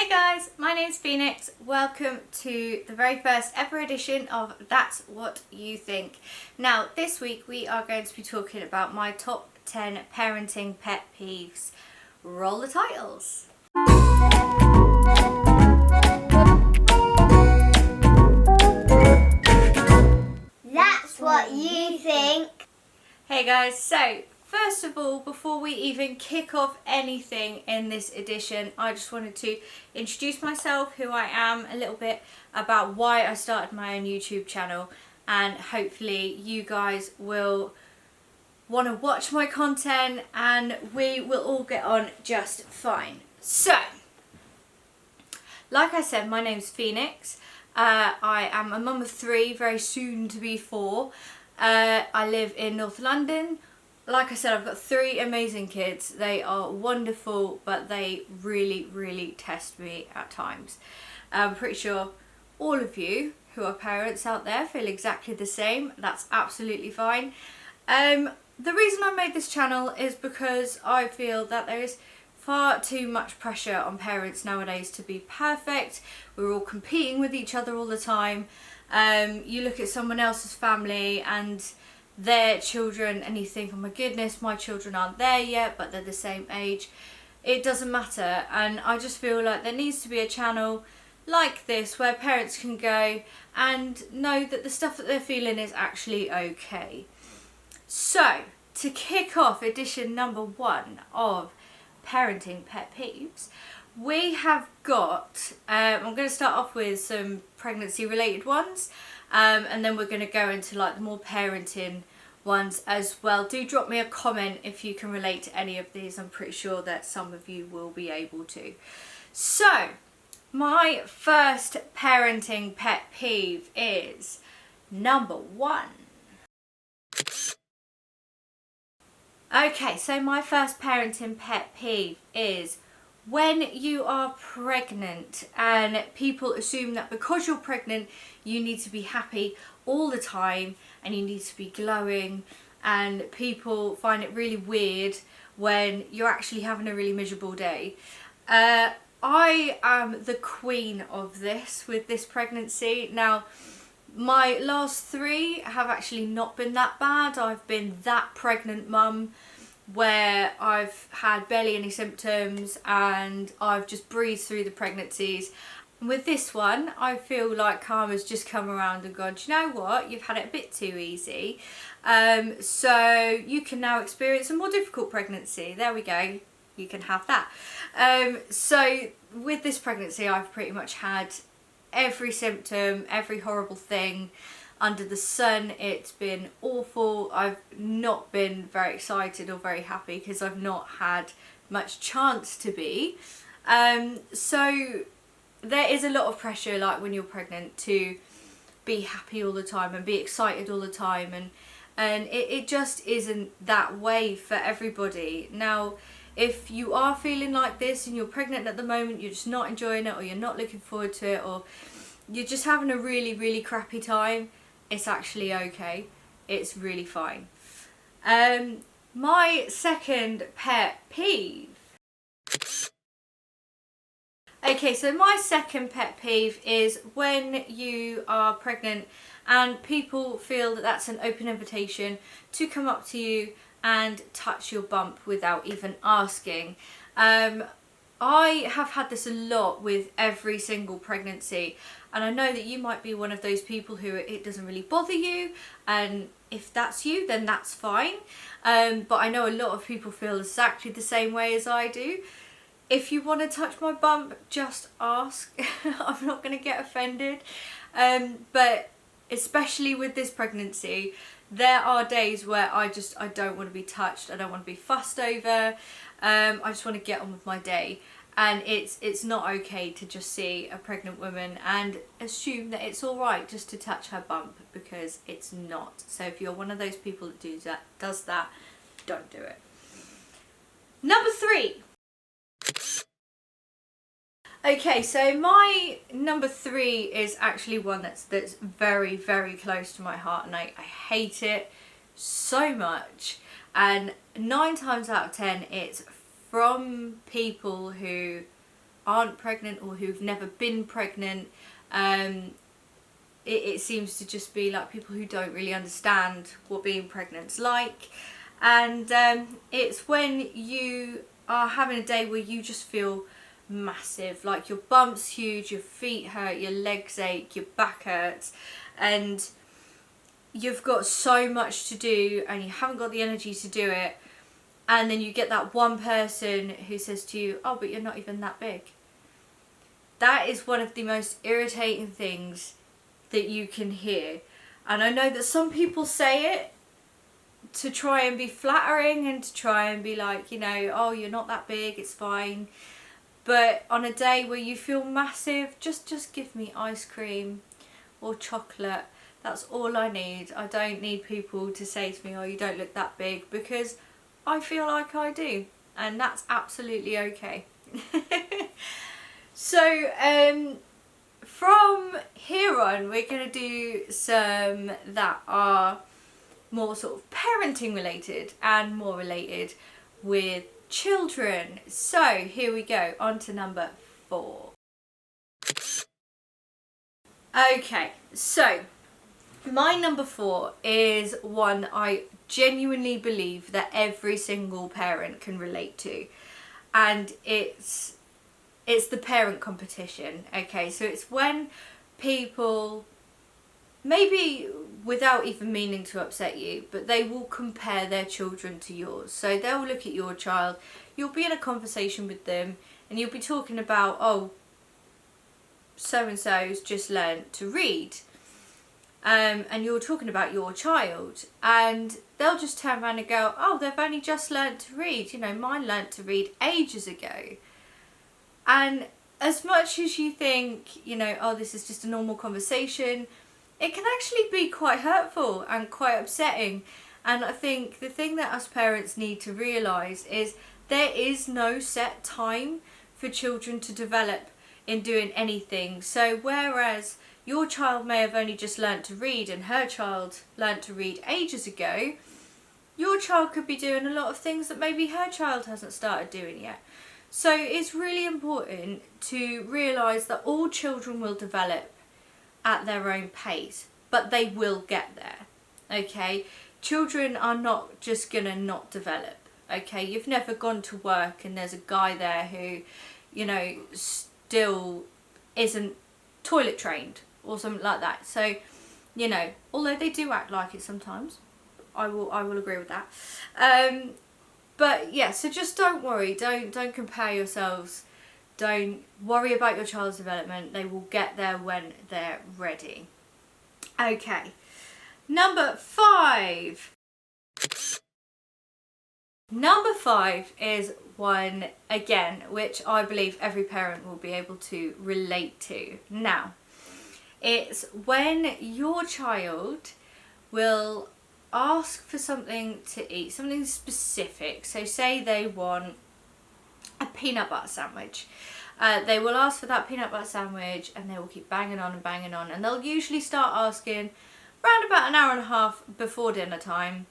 Hey guys, my name's Phoenix. Welcome to the very first ever edition of That's What You Think. Now, this week we are going to be talking about my top 10 parenting pet peeves. Roll the titles. That's what you think. Hey guys, so first of all, before we even kick off anything in this edition, I just wanted to introduce myself, who I am, a little bit about why I started my own YouTube channel, and hopefully you guys will want to watch my content and we will all get on just fine. So, like I said, my name's Phoenix. I am a mum of 3, very soon to be 4. I live in North London. Like I said, I've got 3 amazing kids. They are wonderful, but they really test me at times. I'm pretty sure all of you who are parents out there feel exactly the same. That's absolutely fine. The reason I made this channel is because I feel that there is far too much pressure on parents nowadays to be perfect. We're all competing with each other all the time. You look at someone else's family and their children and you think, oh my goodness, my children aren't there yet, but they're the same age. It doesn't matter, and I just feel like there needs to be a channel like this where parents can go and know that the stuff that they're feeling is actually okay. So, to kick off edition number 1 of Parenting Pet Peeves, we have got, I'm going to start off with some pregnancy related ones, and then we're going to go into like the more parenting ones as well. Do drop me a comment if you can relate to any of these. I'm pretty sure that some of you will be able to. So, my first parenting pet peeve is number 1. Okay, so my first parenting pet peeve is when you are pregnant and people assume that because you're pregnant you need to be happy all the time and you need to be glowing, and people find it really weird when you're actually having a really miserable day. I am the queen of this with this pregnancy. Now, my last 3 have actually not been that bad. I've been that pregnant mum where I've had barely any symptoms and I've just breezed through the pregnancies. And with this one, I feel like karma's just come around and gone, do you know what, you've had it a bit too easy. So you can now experience a more difficult pregnancy. There we go, you can have that. So with this pregnancy, I've pretty much had every symptom, every horrible thing under the sun. It's been awful. I've not been very excited or very happy because I've not had much chance to be. So there is a lot of pressure, like when you're pregnant, to be happy all the time and be excited all the time, and it just isn't that way for everybody. Now, if you are feeling like this and you're pregnant at the moment, you're just not enjoying it, or you're not looking forward to it, or you're just having a really crappy time, it's actually okay. It's really fine. My second pet peeve. Okay, so my second pet peeve is when you are pregnant and people feel that that's an open invitation to come up to you and touch your bump without even asking. I have had this a lot with every single pregnancy, and I know that you might be one of those people who it doesn't really bother you, and if that's you, then that's fine. But I know a lot of people feel exactly the same way as I do. If you want to touch my bump, just ask. I'm not going to get offended. But especially with this pregnancy, there are days where I don't want to be touched. I don't want to be fussed over. I just want to get on with my day. And it's not okay to just see a pregnant woman and assume that it's alright just to touch her bump, because it's not. So if you're one of those people that does that, don't do it. Number 3. Okay, so my number 3 is actually one that's very close to my heart, and I hate it so much, and 9 times out of 10 it's from people who aren't pregnant or who've never been pregnant. It seems to just be like people who don't really understand what being pregnant's like. And it's when you are having a day where you just feel massive, like your bump's huge, your feet hurt, your legs ache, your back hurts, and you've got so much to do and you haven't got the energy to do it. And then you get that one person who says to you, oh, but you're not even that big. That is one of the most irritating things that you can hear. And I know that some people say it to try and be flattering and to try and be like, you know, oh, you're not that big, it's fine. But on a day where you feel massive, just give me ice cream or chocolate. That's all I need. I don't need people to say to me, oh, you don't look that big, because I feel like I do, and that's absolutely okay. So from here on, we're going to do some that are more sort of parenting related and more related with children. So here we go, on to number 4. Okay, so my number 4 is one I genuinely believe that every single parent can relate to, and it's the parent competition. Okay, so it's when people, maybe without even meaning to upset you, but they will compare their children to yours. So they'll look at your child, you'll be in a conversation with them, and you'll be talking about, oh, so-and-so's just learned to read. And you're talking about your child, and they'll just turn around and go, oh, they've only just learnt to read, you know, mine learnt to read ages ago. And as much as you think, you know, oh, this is just a normal conversation, it can actually be quite hurtful and quite upsetting. And I think the thing that us parents need to realise is there is no set time for children to develop in doing anything. So whereas your child may have only just learnt to read and her child learnt to read ages ago, your child could be doing a lot of things that maybe her child hasn't started doing yet. So it's really important to realise that all children will develop at their own pace, but they will get there. Okay? Children are not just gonna not develop. Okay? You've never gone to work and there's a guy there who, you know, still isn't toilet trained or something like that. So, you know, although they do act like it sometimes, I will agree with that. But yeah, so just don't worry, don't compare yourselves, don't worry about your child's development. They will get there when they're ready. Okay, number 5. Number 5 is one, again, which I believe every parent will be able to relate to. Now, it's when your child will ask for something to eat, something specific. So say they want a peanut butter sandwich. They will ask for that peanut butter sandwich and they will keep banging on, and they'll usually start asking around about an hour and a half before dinner time,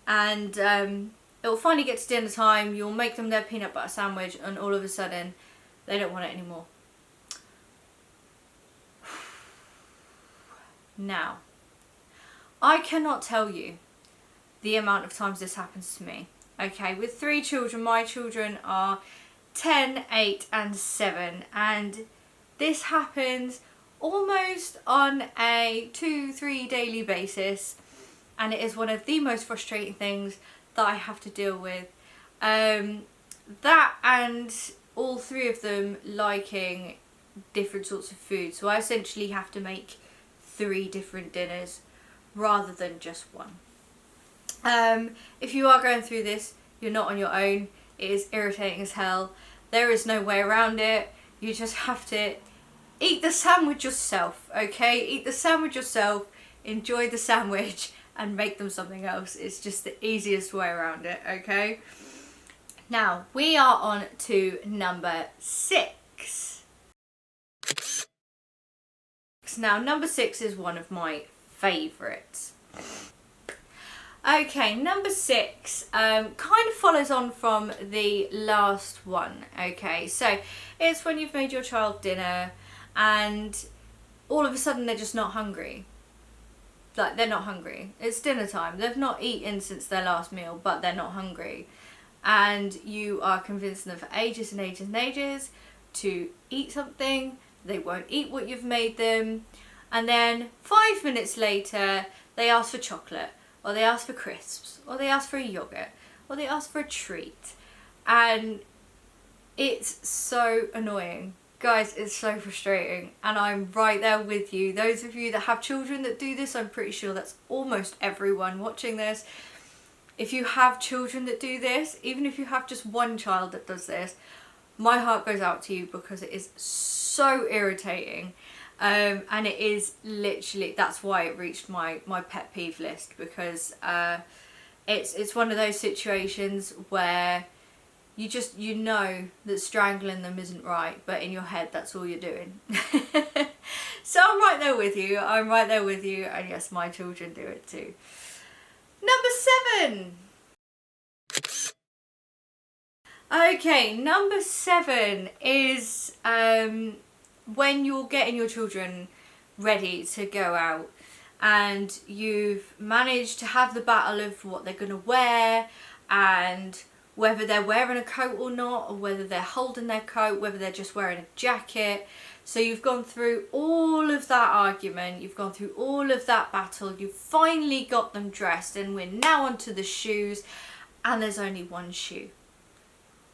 and it will finally get to dinner time, you'll make them their peanut butter sandwich, and all of a sudden they don't want it anymore. Now, I cannot tell you the amount of times this happens to me. Okay, with 3 children, my children are 10, 8 and 7, and this happens almost on a 2-3 daily basis, and it is one of the most frustrating things that I have to deal with. That and all 3 of them liking different sorts of food, so I essentially have to make 3 different dinners rather than just one. If you are going through this, you're not on your own. It is irritating as hell. There is no way around it. You just have to eat the sandwich yourself, okay? Eat the sandwich yourself, enjoy the sandwich, and make them something else. It's just the easiest way around it, okay? Now, we are on to number 6. Now, number 6 is one of my favourites. Okay, number 6 kind of follows on from the last one. Okay, so it's when you've made your child dinner and all of a sudden they're just not hungry. Like, they're not hungry. It's dinner time. They've not eaten since their last meal, but they're not hungry. And you are convincing them for ages and ages and ages to eat something. They won't eat what you've made them. And then 5 minutes later, they ask for chocolate, or they ask for crisps, or they ask for a yogurt, or they ask for a treat. And it's so annoying. Guys, it's so frustrating, and I'm right there with you. Those of you that have children that do this, I'm pretty sure that's almost everyone watching this. If you have children that do this, even if you have just one child that does this, my heart goes out to you, because it is so irritating. And it is literally, that's why it reached my pet peeve list, because it's one of those situations where you know that strangling them isn't right, but in your head that's all you're doing. So I'm right there with you, and yes, my children do it too. Number 7. Okay, number 7 is when you're getting your children ready to go out and you've managed to have the battle of what they're going to wear, and whether they're wearing a coat or not, or whether they're holding their coat, whether they're just wearing a jacket. So you've gone through all of that argument, you've gone through all of that battle, you've finally got them dressed, and we're now onto the shoes, and there's only one shoe.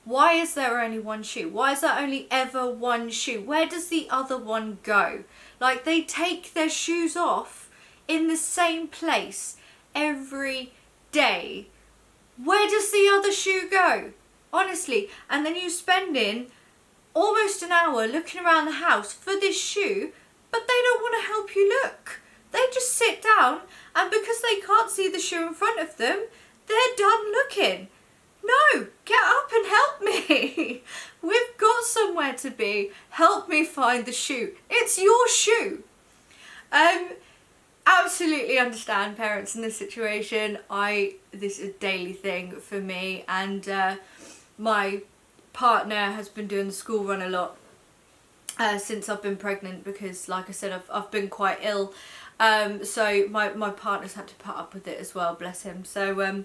Why is there only one shoe? Why is there only ever one shoe? Where does the other one go? Like, they take their shoes off in the same place every day. Where does the other shoe go? Honestly. And then you spending almost an hour looking around the house for this shoe, but they don't want to help you look. They just sit down, and because they can't see the shoe in front of them, they're done looking. No, get up and help me. We've got somewhere to be. Help me find the shoe. It's your shoe. Absolutely understand parents in this situation. This is a daily thing for me, and my partner has been doing the school run a lot since I've been pregnant, because, like I said, I've been quite ill. So my partner's had to put up with it as well, bless him. So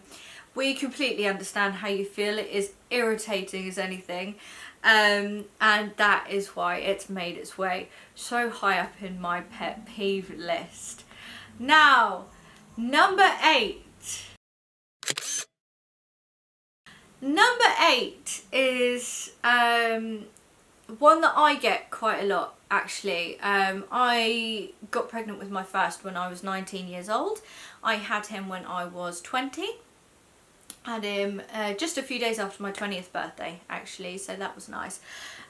we completely understand how you feel. It is irritating as anything. And that is why it's made its way so high up in my pet peeve list. Now, number 8. Number 8 is one that I get quite a lot, actually. I got pregnant with my first when I was 19 years old. I had him when I was 20. Had him just a few days after my 20th birthday, actually, so that was nice.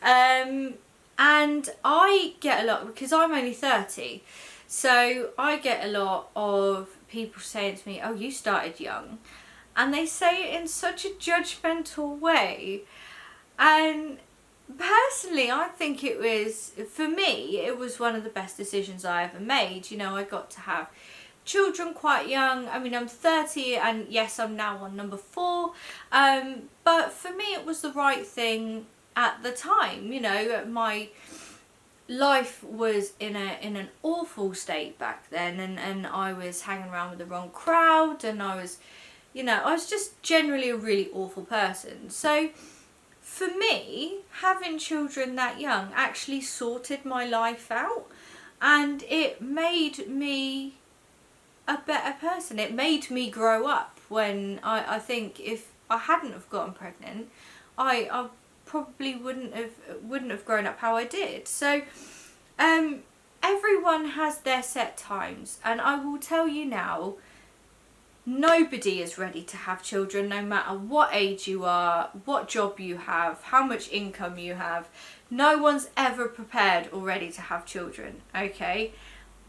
And I get a lot, because I'm only 30, so I get a lot of people saying to me, oh, you started young. And they say it in such a judgmental way. And personally, I think it was, for me, it was one of the best decisions I ever made. You know, I got to have children quite young. I mean, I'm 30, and yes, I'm now on number 4. But for me, it was the right thing at the time. You know, my life was in an awful state back then, and I was hanging around with the wrong crowd, and I was just generally a really awful person. So for me, having children that young actually sorted my life out, and it made me a better person. It made me grow up, when I think if I hadn't have gotten pregnant, I probably wouldn't have grown up how I did. So everyone has their set times, and I will tell you now, nobody is ready to have children, no matter what age you are, what job you have, how much income you have. No one's ever prepared or ready to have children, okay?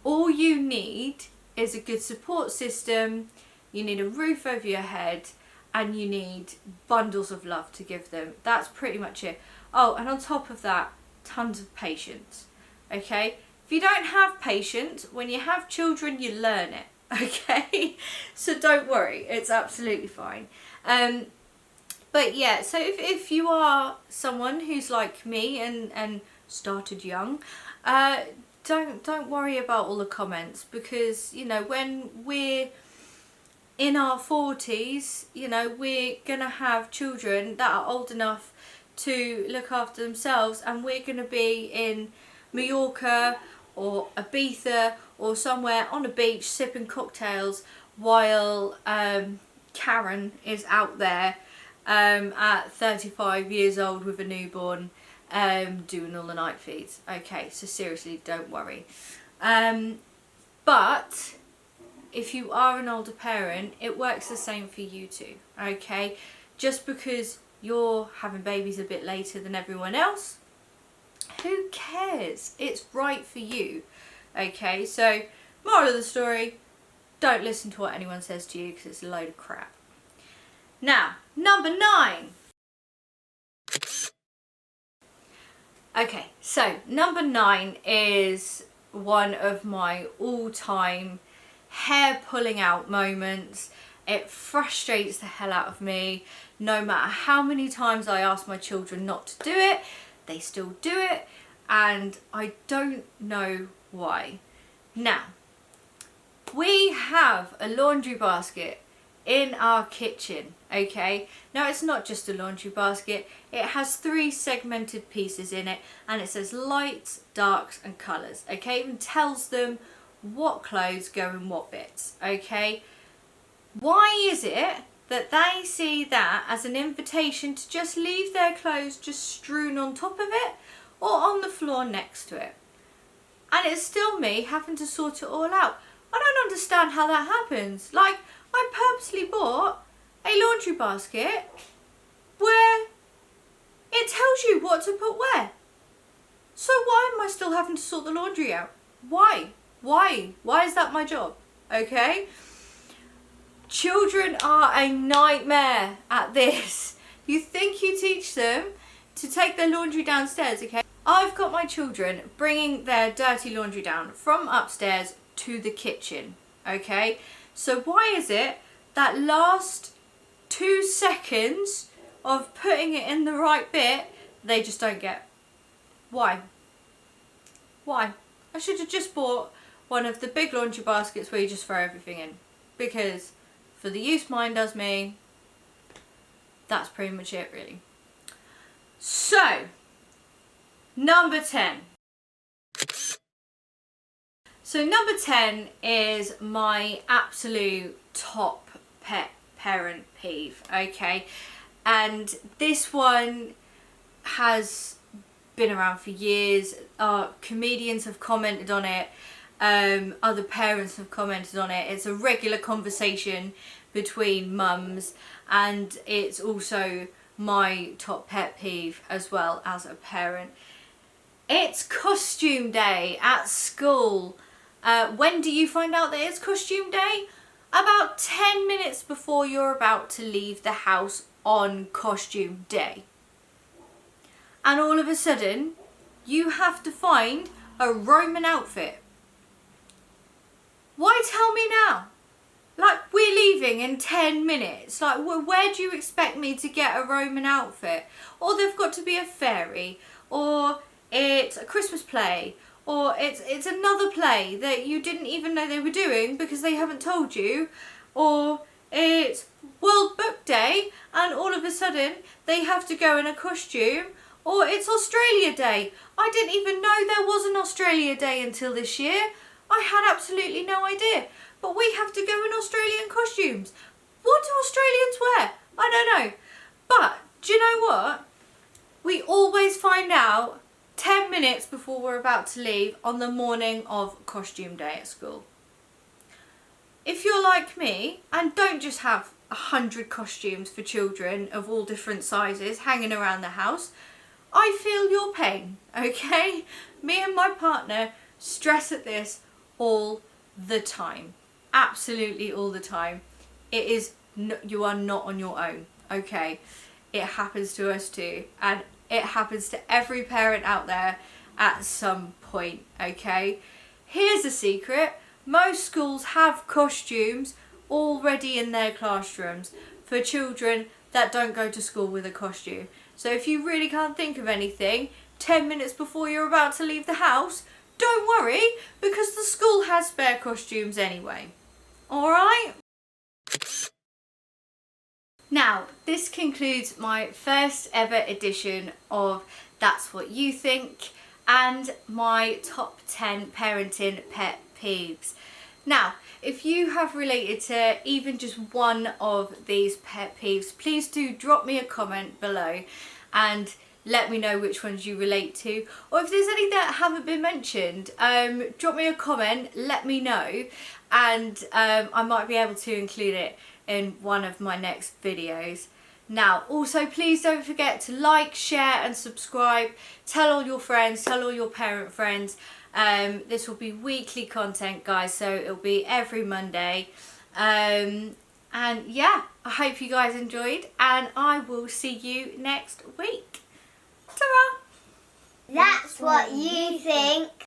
All you need is a good support system, you need a roof over your head, and you need bundles of love to give them. That's pretty much it. Oh, and on top of that, tons of patience, okay? If you don't have patience, when you have children, you learn it, okay? So don't worry, it's absolutely fine. But yeah, so if you are someone who's like me and started young, don't worry about all the comments, because you know, when we're in our 40s, you know, we're gonna have children that are old enough to look after themselves, and we're gonna be in Mallorca or Ibiza or somewhere on a beach sipping cocktails while Karen is out there at 35 years old with a newborn doing all the night feeds. Okay, so seriously, don't worry. But if you are an older parent, it works the same for you too, okay? Just because you're having babies a bit later than everyone else, who cares? It's right for you, okay? So, moral of the story, don't listen to what anyone says to you, because it's a load of crap. Now, number 9. Okay, so number 9 is one of my all-time hair pulling out moments. It frustrates the hell out of me. No matter how many times I ask my children not to do it, they still do it, and I don't know why. Now, we have a laundry basket in our kitchen, okay? Now, it's not just a laundry basket, it has 3 segmented pieces in it, and it says lights, darks and colours, okay? It even tells them what clothes go in what bits, okay? Why is it that they see that as an invitation to just leave their clothes just strewn on top of it or on the floor next to it? And it's still me having to sort it all out. I don't understand how that happens. Like, I purposely bought a laundry basket where it tells you what to put where. So why am I still having to sort the laundry out? Why? Why is that my job? Okay? Children are a nightmare at this. You think you teach them to take their laundry downstairs, okay? I've got my children bringing their dirty laundry down from upstairs to the kitchen, okay? So why is it that last 2 seconds of putting it in the right bit, they just don't get? Why? Why? I should have just bought one of the big laundry baskets where you just throw everything in, because for the use mine does me, that's pretty much it really. So, number 10. So number 10 is my absolute top pet parent peeve, okay? And this one has been around for years. Comedians have commented on it. Other parents have commented on it. It's a regular conversation between mums, and it's also my top pet peeve as well as a parent. It's costume day at school. When do you find out that it's costume day? About 10 minutes before you're about to leave the house on costume day. And all of a sudden, you have to find a Roman outfit. Why tell me now? Like, we're leaving in 10 minutes. Like, where do you expect me to get a Roman outfit? Or they've got to be a fairy, or it's a Christmas play, or it's another play that you didn't even know they were doing because they haven't told you, or it's World Book Day and all of a sudden they have to go in a costume, or it's Australia Day. I didn't even know there was an Australia Day until this year. I had absolutely no idea. But we have to go in Australian costumes. What do Australians wear? I don't know. But do you know what? We always find out 10 minutes before we're about to leave on the morning of costume day at school. If you're like me and don't just have 100 costumes for children of all different sizes hanging around the house, I feel your pain, okay? Me and my partner stress at this all the time. Absolutely all the time. It is, you are not on your own, okay? It happens to us too, and it happens to every parent out there at some point, okay? Here's a secret. Most schools have costumes already in their classrooms for children that don't go to school with a costume. So if you really can't think of anything 10 minutes before you're about to leave the house, don't worry, because the school has spare costumes anyway. Alright? Now, this concludes my first ever edition of That's What You Think and my top 10 parenting pet peeves. Now, if you have related to even just one of these pet peeves, please do drop me a comment below and let me know which ones you relate to. Or if there's any that haven't been mentioned, drop me a comment, let me know, and I might be able to include it in one of my next videos. Now, also please don't forget to like, share and subscribe. Tell all your friends, tell all your parent friends. This will be weekly content, guys, so it'll be every Monday. And yeah, I hope you guys enjoyed, and I will see you next week. Ta-ra! That's what you think.